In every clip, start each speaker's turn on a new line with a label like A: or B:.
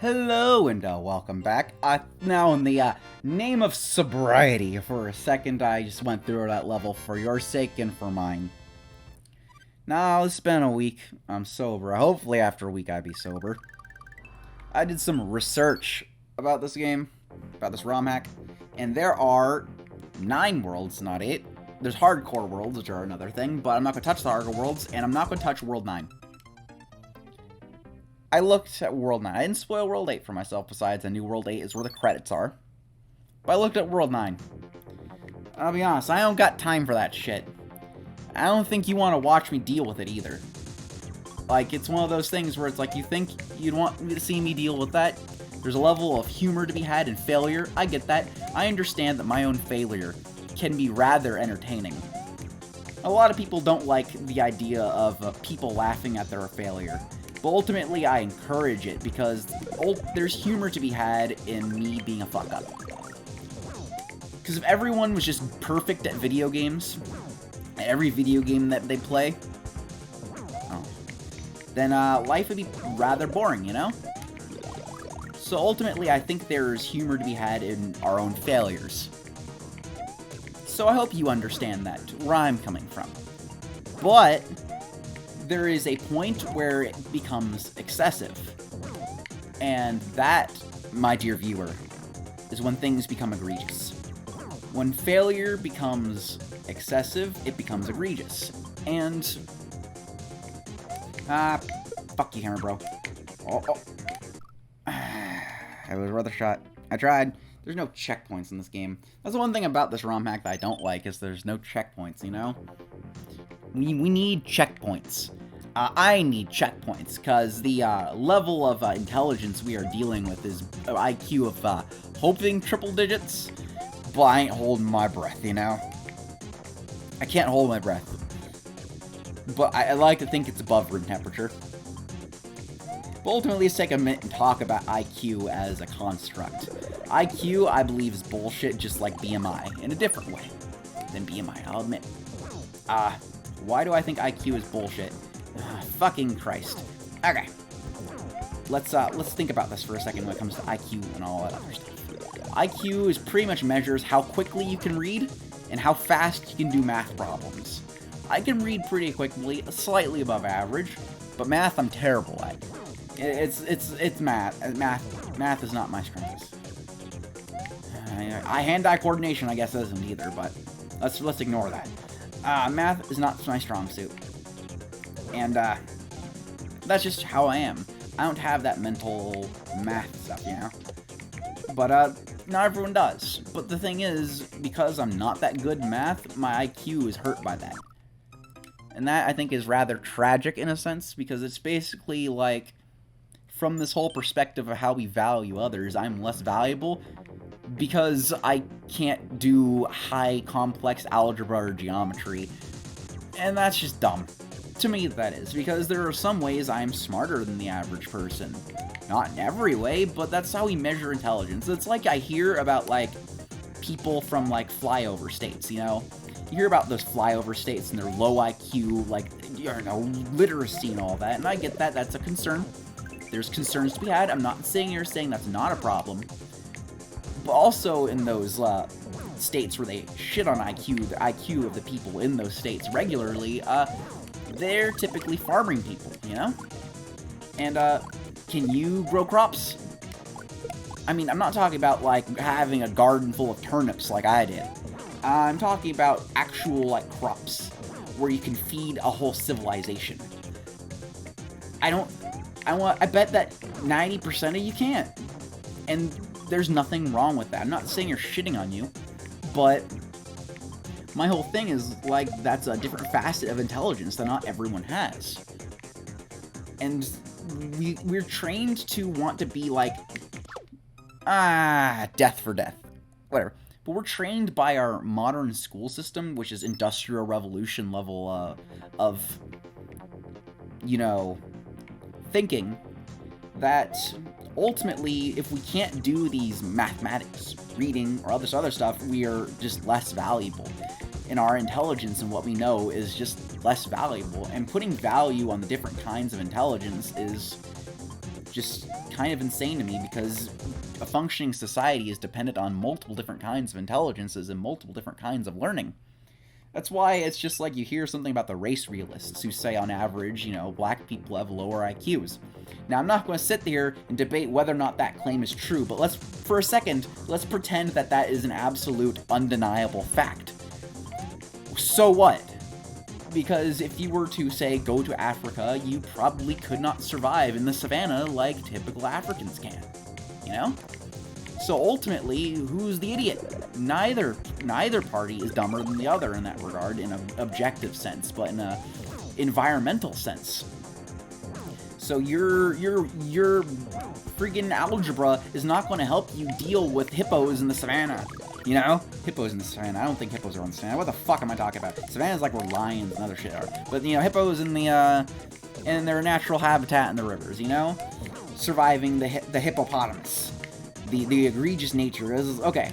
A: Hello and welcome back. Now in the name of sobriety, for a second I just went through that level for your sake and for mine. Now it's been a week. I'm sober. Hopefully after a week I'd be sober. I did some research about this game, about this ROM hack, and there are 9 worlds, not 8. There's hardcore worlds, which are another thing, but I'm not going to touch the hardcore worlds, and I'm not going to touch World 9. I looked at World 9. I didn't spoil World 8 for myself, besides I knew World 8 is where the credits are. But I looked at World 9. I'll be honest, I don't got time for that shit. I don't think you want to watch me deal with it either. Like, it's one of those things where it's like, you think you'd want me to see me deal with that? There's a level of humor to be had in failure. I get that. I understand that my own failure can be rather entertaining. A lot of people don't like the idea of people laughing at their failure. But ultimately, I encourage it because there's humor to be had in me being a fuck-up. Because if everyone was just perfect at video games, at every video game that they play, then life would be rather boring, you know? So ultimately, I think there's humor to be had in our own failures. So I hope you understand that, where I'm coming from. But there is a point where it becomes excessive. And that, my dear viewer, is when things become egregious. When failure becomes excessive, it becomes egregious. And fuck you, Hammer Bro. It was worth a shot. I tried. There's no checkpoints in this game. That's the one thing about this ROM hack that I don't like, is there's no checkpoints, you know? We need checkpoints. I need checkpoints, because the level of intelligence we are dealing with is IQ of hoping triple digits, but I ain't holding my breath, you know? I can't hold my breath. But I like to think it's above room temperature. But ultimately, let's take a minute and talk about IQ as a construct. IQ, I believe, is bullshit, just like BMI, in a different way than BMI, I'll admit. Why do I think IQ is bullshit? Fucking Christ. Okay. Let's think about this for a second when it comes to IQ and all that other stuff. IQ is pretty much measures how quickly you can read and how fast you can do math problems. I can read pretty quickly, slightly above average, but math I'm terrible at. It's math. Math is not my strength. Hand-eye coordination, I guess, isn't either, but let's ignore that. Math is not my strong suit. And, that's just how I am. I don't have that mental math stuff, you know? But, not everyone does. But the thing is, because I'm not that good in math, my IQ is hurt by that. And that, I think, is rather tragic in a sense, because it's basically like, from this whole perspective of how we value others, I'm less valuable because I can't do high complex algebra or geometry. And that's just dumb. To me, that is, because there are some ways I'm smarter than the average person. Not in every way, but that's how we measure intelligence. It's like I hear about, like, people from, like, flyover states, you know? You hear about those flyover states and their low IQ, like, you know, literacy and all that, and I get that, that's a concern. There's concerns to be had. I'm not sitting here saying that's not a problem. But also in those states where they shit on IQ, the IQ of the people in those states regularly, they're typically farming people, you know? And, can you grow crops? I mean, I'm not talking about, like, having a garden full of turnips like I did. I'm talking about actual, like, crops, where you can feed a whole civilization. I bet that 90% of you can't. And there's nothing wrong with that. I'm not saying you're shitting on you, but my whole thing is, like, that's a different facet of intelligence that not everyone has. And we're trained to want to be like, death for death. Whatever. But we're trained by our modern school system, which is Industrial Revolution level of, you know, thinking, that ultimately, if we can't do these mathematics, reading, or other stuff, we are just less valuable. And our intelligence and what we know is just less valuable. And putting value on the different kinds of intelligence is just kind of insane to me, because a functioning society is dependent on multiple different kinds of intelligences and multiple different kinds of learning. That's why it's just like you hear something about the race realists who say on average, black people have lower IQs. Now, I'm not going to sit here and debate whether or not that claim is true, but for a second, let's pretend that that is an absolute, undeniable fact. So what? Because if you were to, say, go to Africa, you probably could not survive in the savannah like typical Africans can, So ultimately, who's the idiot? Neither party is dumber than the other in that regard, in an objective sense, but in an environmental sense. So your freaking algebra is not going to help you deal with hippos in the savannah. Hippos in the savannah. I don't think hippos are on the savannah. What the fuck am I talking about? Savannah's like where lions and other shit are. But hippos in their natural habitat in the rivers. Surviving the hippopotamus. The egregious nature is okay.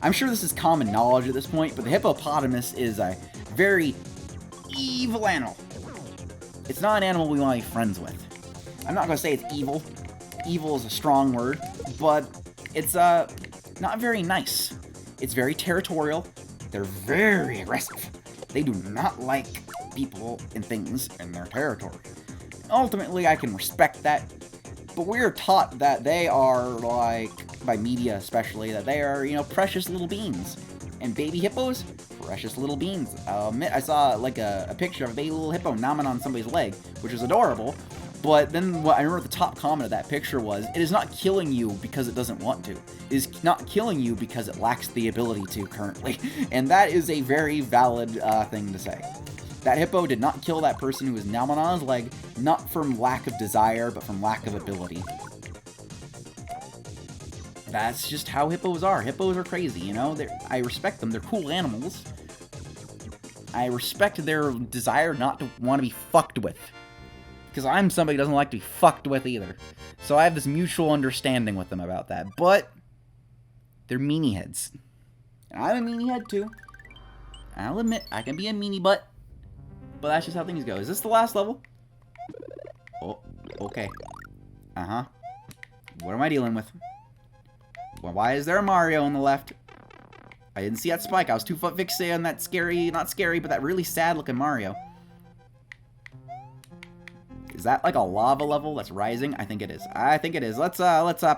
A: I'm sure this is common knowledge at this point, but the hippopotamus is a very evil animal. It's not an animal we want to be friends with. I'm not going to say it's evil. Evil is a strong word, but it's not very nice. It's very territorial. They're very aggressive. They do not like people and things in their territory. Ultimately, I can respect that, but we're taught that they are, by media especially, that they are, precious little beings. And baby hippos, precious little beings. I'll admit, I saw, a picture of a baby little hippo nomming on somebody's leg, which is adorable. But then what I remember the top comment of that picture was, it is not killing you because it doesn't want to. It is not killing you because it lacks the ability to currently. And that is a very valid thing to say. That hippo did not kill that person who was nomming on his leg, not from lack of desire, but from lack of ability. That's just how hippos are. Hippos are crazy, I respect them. They're cool animals. I respect their desire not to want to be fucked with. Because I'm somebody who doesn't like to be fucked with either. So I have this mutual understanding with them about that. But they're meanie heads. And I'm a meanie head too. I'll admit, I can be a meanie butt. But that's just how things go. Is this the last level? Oh, okay. Uh-huh. What am I dealing with? Well, why is there a Mario on the left? I didn't see that spike. I was too fixated on that scary, not scary, but that really sad-looking Mario. Is that like a lava level that's rising? I think it is. I think it is. Let's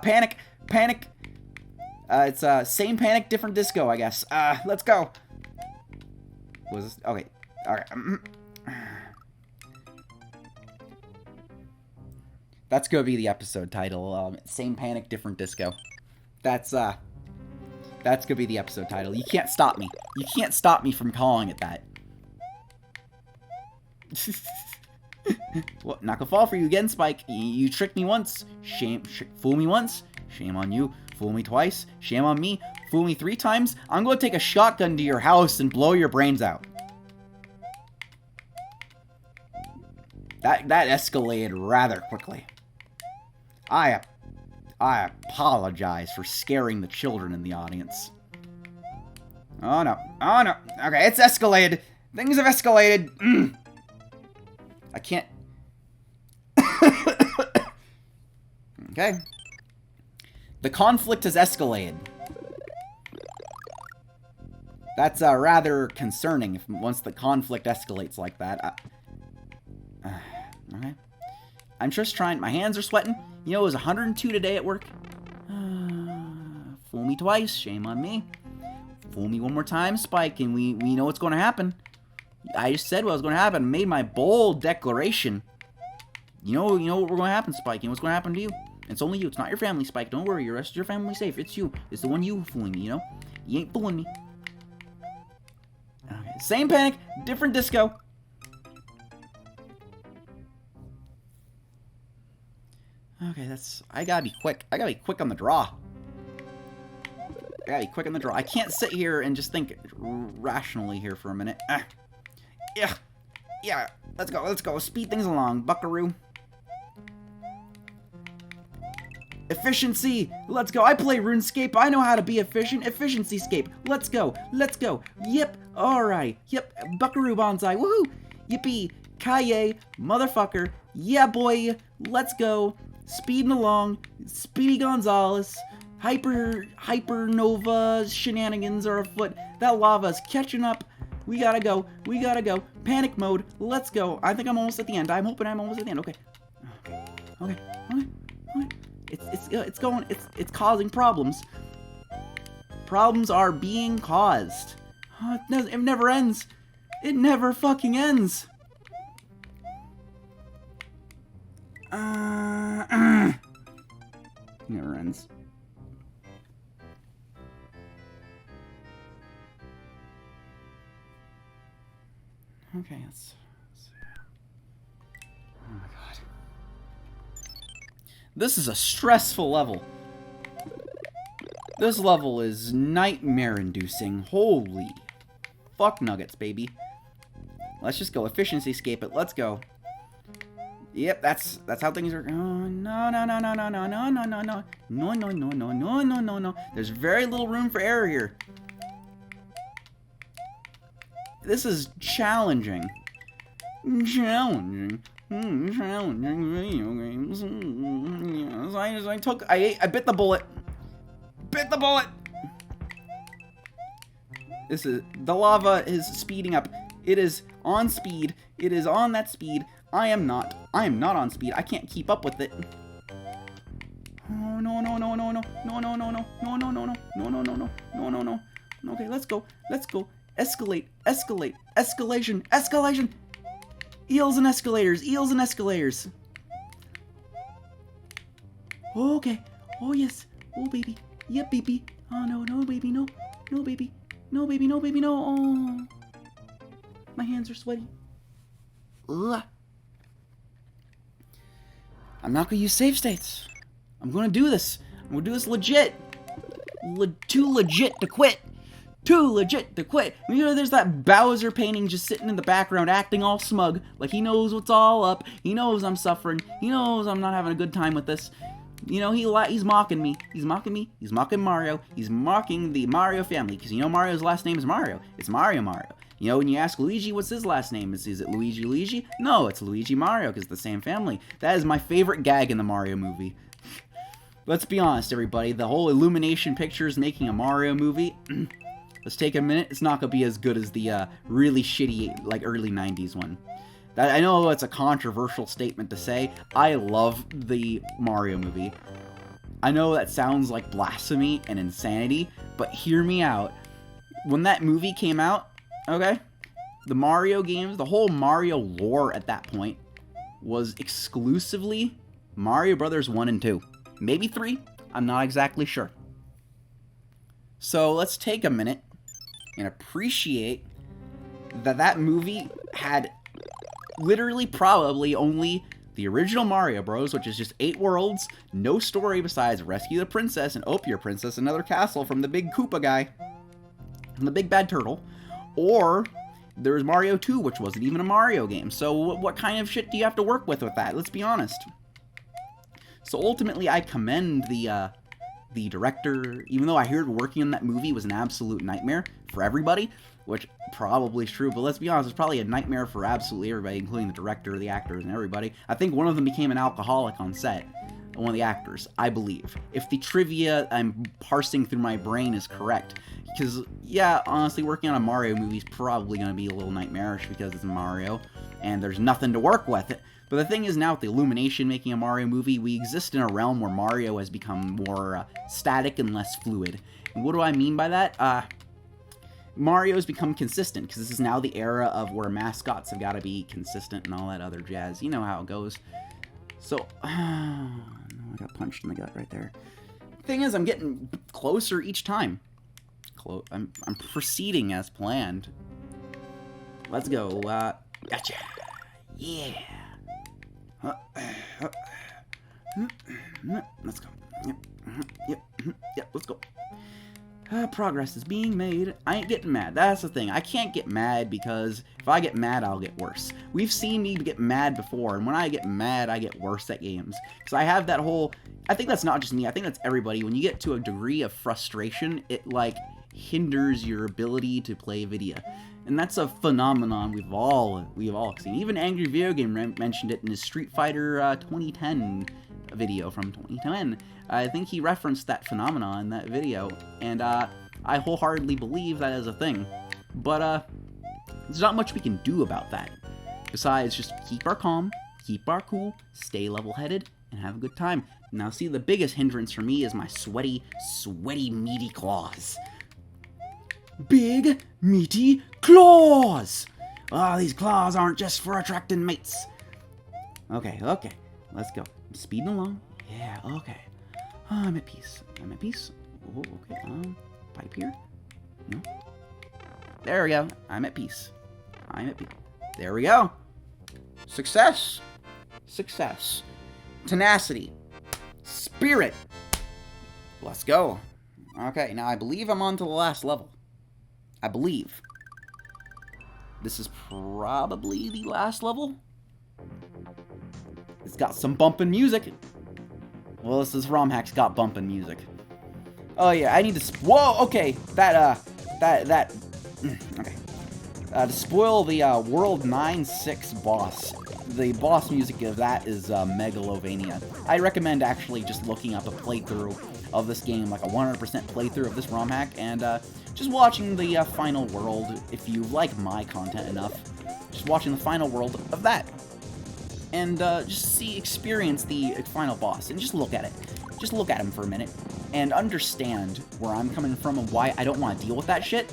A: panic. Panic. It's same panic, different disco, I guess. Let's go. Was this? Okay. All right. That's gonna be the episode title. Same panic, different disco. That's gonna be the episode title. You can't stop me. You can't stop me from calling it that. What? Not gonna fall for you again, Spike. You tricked me once. Fool me once. Shame on you. Fool me twice. Shame on me. Fool me 3 times. I'm gonna take a shotgun to your house and blow your brains out. That escalated rather quickly. I apologize for scaring the children in the audience. Oh no. Oh no. Okay, it's escalated. Things have escalated. I can't. Okay. The conflict has escalated. That's rather concerning once the conflict escalates like that. Okay. I'm just trying. My hands are sweating. It was 102 today at work. Fool me twice. Shame on me. Fool me one more time, Spike, and we know what's going to happen. I just said what was going to happen. Made my bold declaration. You know what we're going to happen, Spike. You know what's going to happen to you. It's only you. It's not your family, Spike. Don't worry. The rest of your family's safe. It's you. It's the one you fooling me, You ain't fooling me. Okay. Same panic, different disco. Okay, I gotta be quick. I gotta be quick on the draw. I can't sit here and just think rationally here for a minute. Yeah. Let's go. Speed things along, buckaroo. Efficiency. Let's go. I play RuneScape. I know how to be efficient. Efficiency-scape. Let's go. Yep. Alright. Yep. Buckaroo bonsai. Woohoo. Yippee. Kaye, motherfucker. Yeah, boy. Let's go. Speeding along. Speedy Gonzalez. Hypernova shenanigans are afoot. That lava's catching up. We gotta go. We gotta go. Panic mode. Let's go. I think I'm almost at the end. I'm hoping I'm almost at the end. Okay. Okay. It's going. It's causing problems. Problems are being caused. It never ends. It never fucking ends. Never ends. Okay, let's see. Oh my god. This is a stressful level. This level is nightmare-inducing. Holy fuck nuggets, baby. Let's just go. Efficiency escape it. Let's go. Yep, that's how things are. Oh, no. No. There's very little room for error here. This is challenging. Challenging video games. I bit the bullet. Bit the bullet! The lava is speeding up. It is on speed. It is on that speed. I am not on speed. I can't keep up with it. Oh, no. Okay, let's go. Escalate. Escalation. Eels and escalators. Okay. Oh, yes. Oh, baby. Yep, baby. Oh, no, baby, no. No, baby. No. Oh. My hands are sweaty. Ugh. I'm not gonna use save states. I'm gonna do this. I'm gonna do this legit. Too legit to quit. You know, there's that Bowser painting just sitting in the background acting all smug. Like he knows what's all up. He knows I'm suffering. He knows I'm not having a good time with this. You know, he's mocking me. He's mocking Mario. He's mocking the Mario family. Because you know Mario's last name is Mario. It's Mario. You know, when you ask Luigi what's his last name, is it Luigi? No, it's Luigi Mario, because it's the same family. That is my favorite gag in the Mario movie. Let's be honest, everybody. The whole Illumination Pictures making a Mario movie. Let's take a minute. It's not going to be as good as the really shitty, like, early 90s one. I know it's a controversial statement to say. I love the Mario movie. I know that sounds like blasphemy and insanity, but hear me out. When that movie came out, okay, the Mario games, the whole Mario lore at that point was exclusively Mario Brothers 1 and 2. Maybe 3. I'm not exactly sure. So let's take a minute and appreciate that movie had literally probably only the original Mario Bros, which is just 8 worlds, no story besides rescue the princess and your princess another castle from the big Koopa guy, from the big bad turtle, or there's Mario 2, which wasn't even a Mario game. So what kind of shit do you have to work with that? Let's be honest. So ultimately, I commend the director, even though I heard working on that movie was an absolute nightmare for everybody, which probably is true, but let's be honest, it's probably a nightmare for absolutely everybody, including the director, the actors, and everybody. I think one of them became an alcoholic on set, one of the actors, I believe. If the trivia I'm parsing through my brain is correct. Because, yeah, honestly, working on a Mario movie is probably going to be a little nightmarish because it's Mario, and there's nothing to work with it. But the thing is, now with the Illumination making a Mario movie, we exist in a realm where Mario has become more static and less fluid. And what do I mean by that? Mario's become consistent, because this is now the era of where mascots have got to be consistent and all that other jazz. You know how it goes. So, I got punched in the gut right there. Thing is, I'm getting closer each time. I'm proceeding as planned. Let's go. Gotcha. Yeah. Let's go. Yep, let's go. Progress is being made. I ain't getting mad. That's the thing. I can't get mad because if I get mad, I'll get worse. We've seen me get mad before, and when I get mad, I get worse at games. Because I have that whole... I think that's not just me. I think that's everybody. When you get to a degree of frustration, it, like, hinders your ability to play vidya. And that's a phenomenon we've all seen. Even Angry Video Game mentioned it in his Street Fighter 2010 video from 2010. I think he referenced that phenomenon in that video, and I wholeheartedly believe that is a thing. But there's not much we can do about that, besides just keep our calm, keep our cool, stay level-headed, and have a good time. Now, see, the biggest hindrance for me is my sweaty, meaty claws. Big, meaty claws! Oh, these claws aren't just for attracting mates. Okay, let's go. I'm speeding along. Yeah, okay. Oh, I'm at peace. Oh, okay, pipe here? No? There we go. I'm at peace. There we go. Success. Tenacity. Spirit. Let's go. Okay, now I believe I'm on to the last level. I believe. This is probably the last level. It's got some bumpin' music. Well, this ROM hack's got bumpin' music. Oh yeah, I need to. Whoa, okay. Okay. To spoil the World 9-6 boss. The boss music of that is Megalovania. I recommend actually just looking up a playthrough of this game, like a 100% playthrough of this ROM hack, and just watching the final world, if you like my content enough, just watching the final world of that. And just experience the final boss, and just look at it. Just look at him for a minute, and understand where I'm coming from and why I don't want to deal with that shit.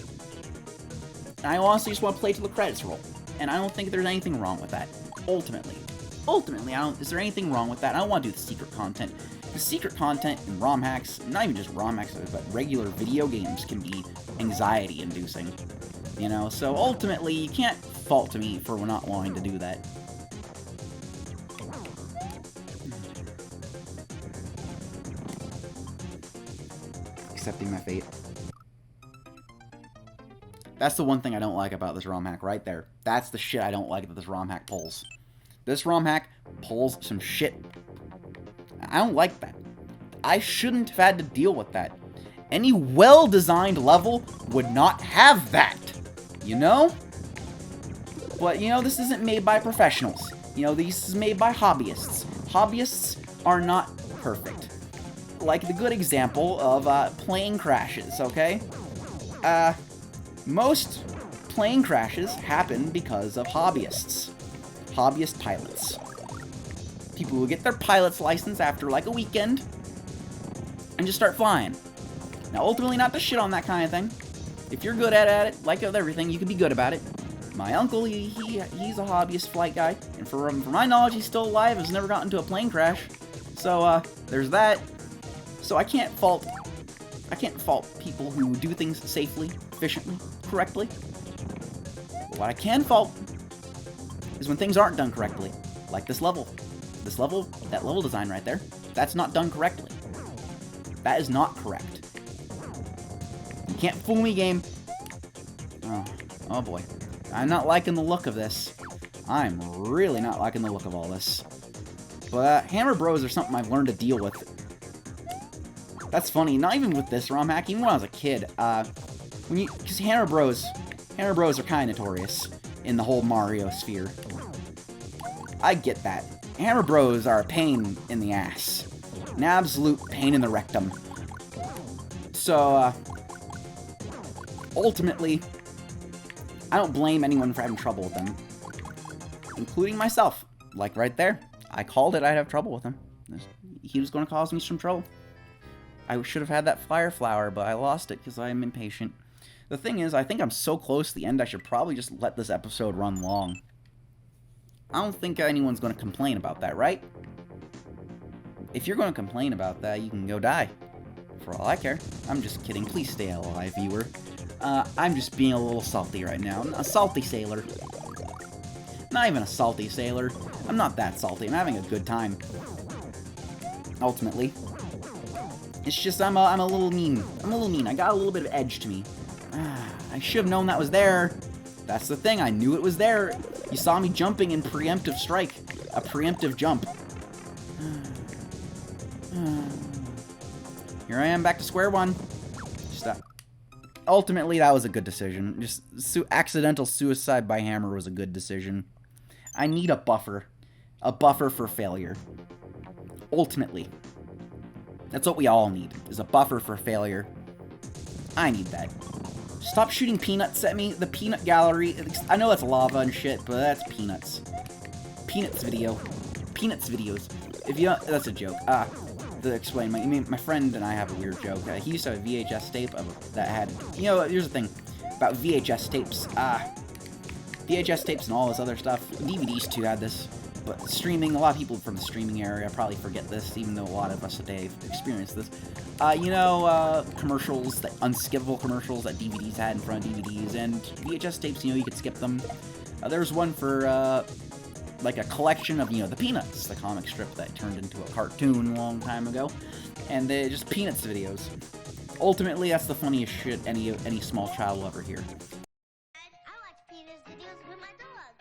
A: And I honestly just want to play till the credits roll. And I don't think there's anything wrong with that. Ultimately, is there anything wrong with that? I don't want to do the secret content. The secret content in ROM hacks, not even just ROM hacks, but regular video games can be anxiety-inducing. You know, so ultimately, you can't fault me for not wanting to do that. Accepting my fate. That's the one thing I don't like about this ROM hack right there. That's the shit I don't like that this ROM hack pulls. This ROM hack pulls some shit. I don't like that. I shouldn't have had to deal with that. Any well-designed level would not have that. You know? But, you know, this isn't made by professionals. You know, this is made by hobbyists. Hobbyists are not perfect. Like the good example of plane crashes, okay? Most plane crashes happen because of hobbyists. Hobbyist pilots. People who get their pilot's license after like a weekend and just start flying. Now, ultimately, not to shit on that kind of thing. If you're good at it, like with everything, you can be good about it. My uncle, he's a hobbyist flight guy, and for my knowledge, he's still alive. Has never gotten into a plane crash. So there's that. So I can't fault people who do things safely, efficiently, correctly. But what I can fault is when things aren't done correctly, like this level. That level design right there, that's not done correctly. That is not correct. You can't fool me, game. Oh boy. I'm not liking the look of this. I'm really not liking the look of all this. But Hammer Bros are something I've learned to deal with. That's funny, not even with this ROM hack, even when I was a kid. Because Hammer Bros are kind of notorious in the whole Mario sphere. I get that. Hammer Bros are a pain in the ass. An absolute pain in the rectum. So, ultimately, I don't blame anyone for having trouble with them. Including myself. Like right there. I called it I'd have trouble with him. He was going to cause me some trouble. I should have had that fire flower, but I lost it because I'm impatient. The thing is, I think I'm so close to the end, I should probably just let this episode run long. I don't think anyone's going to complain about that, right? If you're going to complain about that, you can go die. For all I care. I'm just kidding. Please stay alive, viewer. I'm just being a little salty right now. A salty sailor. Not even a salty sailor. I'm not that salty. I'm having a good time. Ultimately. It's just I'm a little mean. I got a little bit of edge to me. I should have known that was there. That's the thing. I knew it was there. You saw me jumping in preemptive strike. A preemptive jump. Here I am back to square one. Stop. ultimately, that was a good decision. Just accidental suicide by hammer was a good decision. I need a buffer. A buffer for failure. Ultimately. That's what we all need, is a buffer for failure. I need that. Stop shooting peanuts at me. The peanut gallery. I know that's lava and shit, but that's peanuts. Peanuts video. Peanuts videos. If you don't, that's a joke. To explain, my friend and I have a weird joke. He used to have a VHS tape that had, here's the thing about VHS tapes. VHS tapes and all this other stuff. DVDs too had this, but streaming, a lot of people from the streaming area probably forget this, even though a lot of us today have experienced this. Commercials, that unskippable commercials that DVDs had in front of DVDs, and VHS tapes, you could skip them. There was one for, like a collection of, the Peanuts, the comic strip that turned into a cartoon a long time ago, and they're just Peanuts videos. Ultimately, that's the funniest shit any small child will ever hear.
B: I watch Peanuts videos with my dog.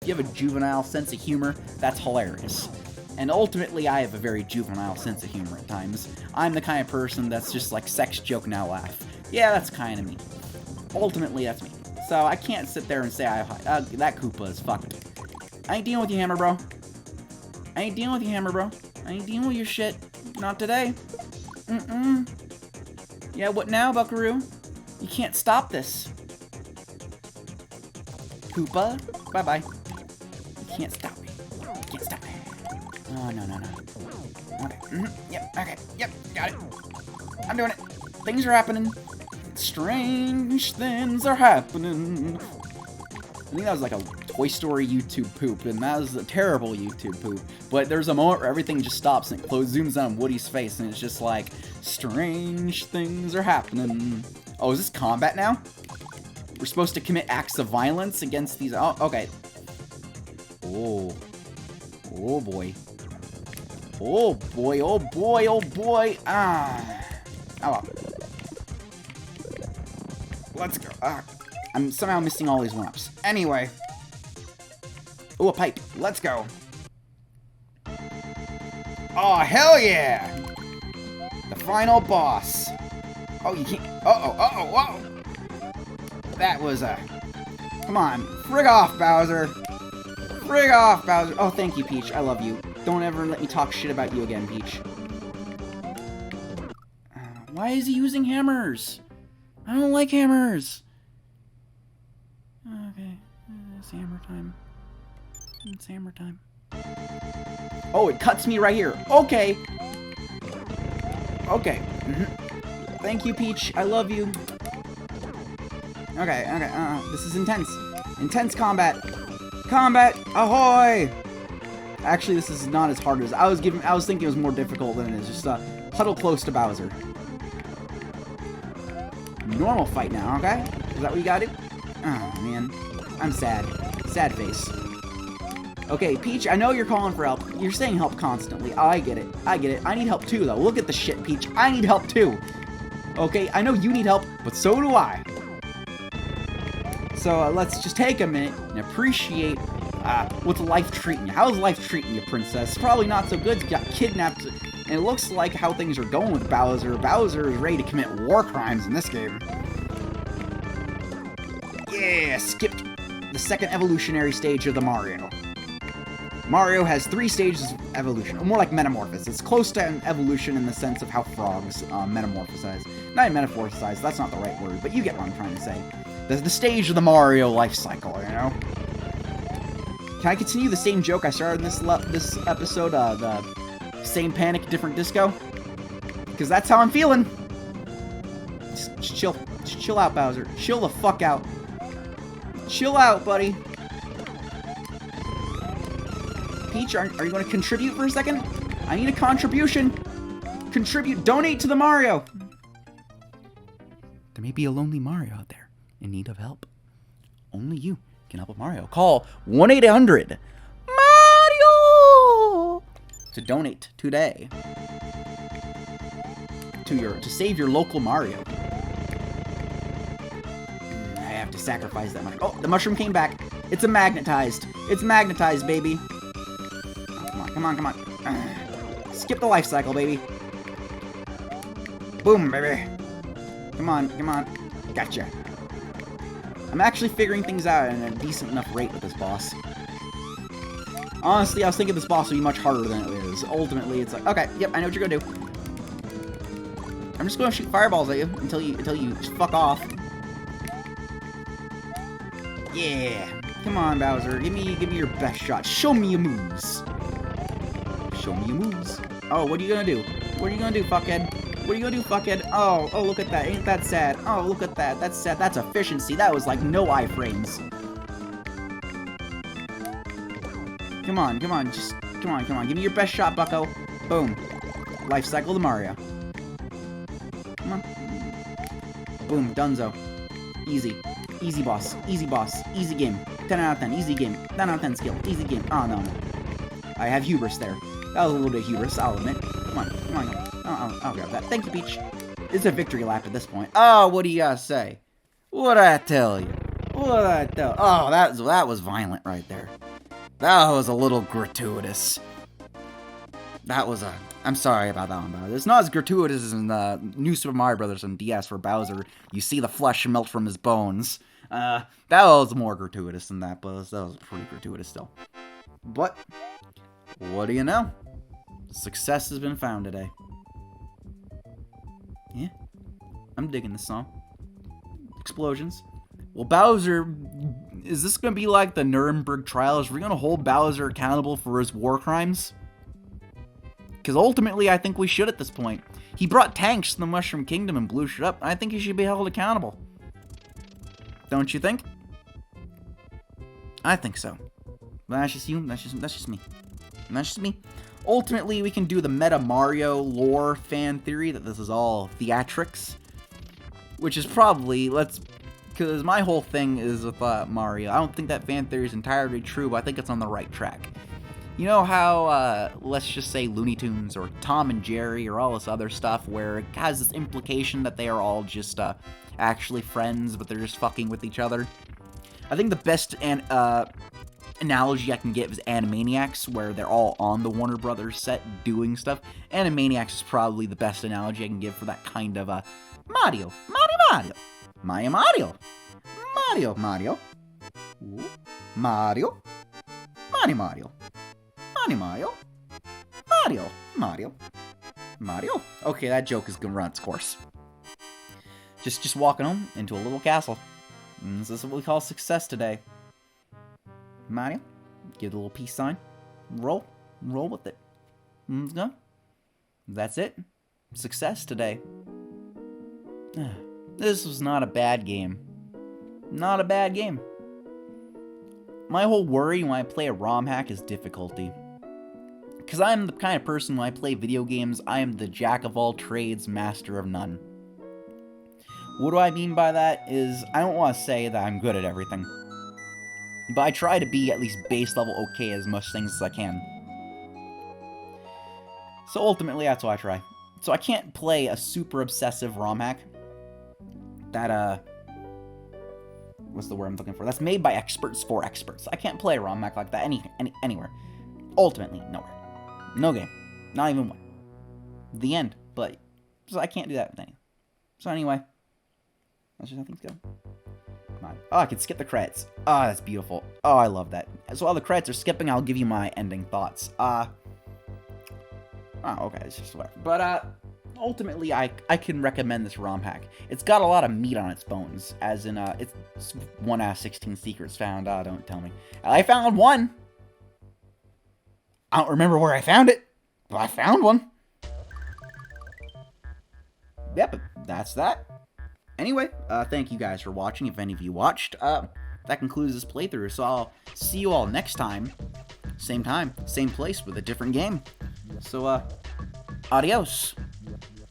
A: If you have a juvenile sense of humor, that's hilarious. And ultimately, I have a very juvenile sense of humor at times. I'm the kind of person that's just like, sex joke, now laugh. Yeah, that's kind of me. Ultimately, that's me. So I can't sit there and say that Koopa is fucked. I ain't dealing with you, Hammer Bro. I ain't dealing with you, Hammer Bro. I ain't dealing with your shit. Not today. Yeah, what now, Buckaroo? You can't stop this. Koopa, bye-bye. You can't stop me. You can't stop me. Oh, no. Okay. Yep, got it. I'm doing it. Things are happening. Strange things are happening. I think that was like a Toy Story YouTube poop, and that was a terrible YouTube poop. But there's a moment where everything just stops and it zooms in on Woody's face, and it's just like, strange things are happening. Oh, is this combat now? We're supposed to commit acts of violence against these. Oh, okay. Oh. Oh boy. Oh boy, oh boy, oh boy. Ah. Oh well. Let's go. I'm somehow missing all these one-ups. Anyway. Ooh, a pipe. Let's go. Oh, hell yeah! The final boss. Oh, you can't. Uh-oh. That was come on. Frig off, Bowser. Frig off, Bowser. Oh, thank you, Peach. I love you. Don't ever let me talk shit about you again, Peach. Why is he using hammers? I don't like hammers. Okay. It's hammer time. It's hammer time. Oh, it cuts me right here. Okay. Okay. Thank you, Peach. I love you. Okay. This is intense. Intense combat. Combat. Ahoy! Actually, this is not as hard as I was thinking it was more difficult than it is. Just huddle close to Bowser. Normal fight now, okay? Is that what you gotta do? Oh, man. I'm sad. Sad face. Okay, Peach, I know you're calling for help. You're saying help constantly. Oh, I get it. I need help too, though. Look at the shit, Peach. I need help too. Okay, I know you need help, but so do I. So let's just take a minute and appreciate what's life treating you. How's life treating you, princess? Probably not so good. You got kidnapped, and it looks like how things are going with Bowser. Bowser is ready to commit war crimes in this game. Yeah, skipped the second evolutionary stage of the Mario. Mario has 3 stages of evolution, or more like metamorphosis. It's close to an evolution in the sense of how frogs metamorphosize. Not metamorphosize, that's not the right word, but you get what I'm trying to say. The stage of the Mario life cycle, you know? Can I continue the same joke I started in this episode, the same panic, different disco? Because that's how I'm feeling. Just chill out, Bowser. Chill the fuck out. Chill out, buddy. Peach, are you going to contribute for a second? I need a contribution. Contribute. Donate to the Mario. There may be a lonely Mario out there in need of help. Only you can help a Mario. Call 1-800-MARIO to donate today to save your local Mario. I have to sacrifice that much. Oh, the mushroom came back. It's magnetized. It's magnetized, baby. Come on. Skip the life cycle, baby. Boom, baby. Come on. Gotcha. I'm actually figuring things out at a decent enough rate with this boss. Honestly, I was thinking this boss would be much harder than it is. Ultimately, it's like, okay, yep, I know what you're gonna do. I'm just gonna shoot fireballs at you until you just fuck off. Yeah. Come on, Bowser. Give me your best shot. Show me your moves. Show me your moves. Oh, what are you gonna do? What are you gonna do, fuckhead? What are you gonna do, fuckhead? Oh, look at that. Ain't that sad? Oh, look at that. That's sad. That's efficiency. That was like no iframes. Come on. Just, come on. Give me your best shot, bucko. Boom. Life cycle to Mario. Come on. Boom. Dunzo. Easy. Easy boss. Easy game. 10 out of 10. Easy game. 10 out of 10 skill. Easy game. Oh, no. I have hubris there. That was a little bit of hubris, I'll admit. Come on. I'll grab that. Thank you, Peach. It's a victory lap at this point. Oh, what do you gotta say? What'd I tell you? Oh, that was violent right there. That was a little gratuitous. I'm sorry about that one, Bowser. It's not as gratuitous as in the New Super Mario Bros. On DS for Bowser. You see the flesh melt from his bones. That was more gratuitous than that, but that was pretty gratuitous still. But, what do you know? Success has been found today. Yeah, I'm digging this song. Explosions. Well, Bowser, is this going to be like the Nuremberg trials? Are we going to hold Bowser accountable for his war crimes? Because ultimately, I think we should at this point. He brought tanks to the Mushroom Kingdom and blew shit up, and I think he should be held accountable. Don't you think? I think so. But that's just you. That's just me. And that's just me. Ultimately, we can do the meta Mario lore fan theory that this is all theatrics. Which is probably, because my whole thing is with Mario. I don't think that fan theory is entirely true, but I think it's on the right track. You know how, let's just say Looney Tunes or Tom and Jerry or all this other stuff where it has this implication that they are all just actually friends, but they're just fucking with each other? I think the best analogy I can give is Animaniacs, where they're all on the Warner Brothers set doing stuff. Animaniacs is probably the best analogy I can give for that kind of Mario. Okay, that joke is gonna run its course. Just walking home into a little castle. And this is what we call success today. Mario, give it a little peace sign. Roll with it. Let's go. That's it. Success today. This was not a bad game. Not a bad game. My whole worry when I play a ROM hack is difficulty. Because I'm the kind of person when I play video games, I am the jack of all trades, master of none. What do I mean by that is, I don't want to say that I'm good at everything. But I try to be at least base level okay as much things as I can. So ultimately, that's what I try. So I can't play a super obsessive ROM hack that, what's the word I'm looking for? That's made by experts for experts. I can't play a ROM hack like that anywhere. Ultimately, nowhere. No game. Not even one. The end. But, so I can't do that with any. So anyway, that's just how things go. Oh, I can skip the credits. Oh, that's beautiful. Oh, I love that. So while the credits are skipping, I'll give you my ending thoughts. Oh, okay, it's just whatever. But, ultimately, I can recommend this ROM hack. It's got a lot of meat on its bones, as in, it's 1 out of 16 secrets found. Don't tell me. I found one! I don't remember where I found it, but I found one. Yep, that's that. Anyway, thank you guys for watching, if any of you watched. That concludes this playthrough, so I'll see you all next time, same place, with a different game. So, adios.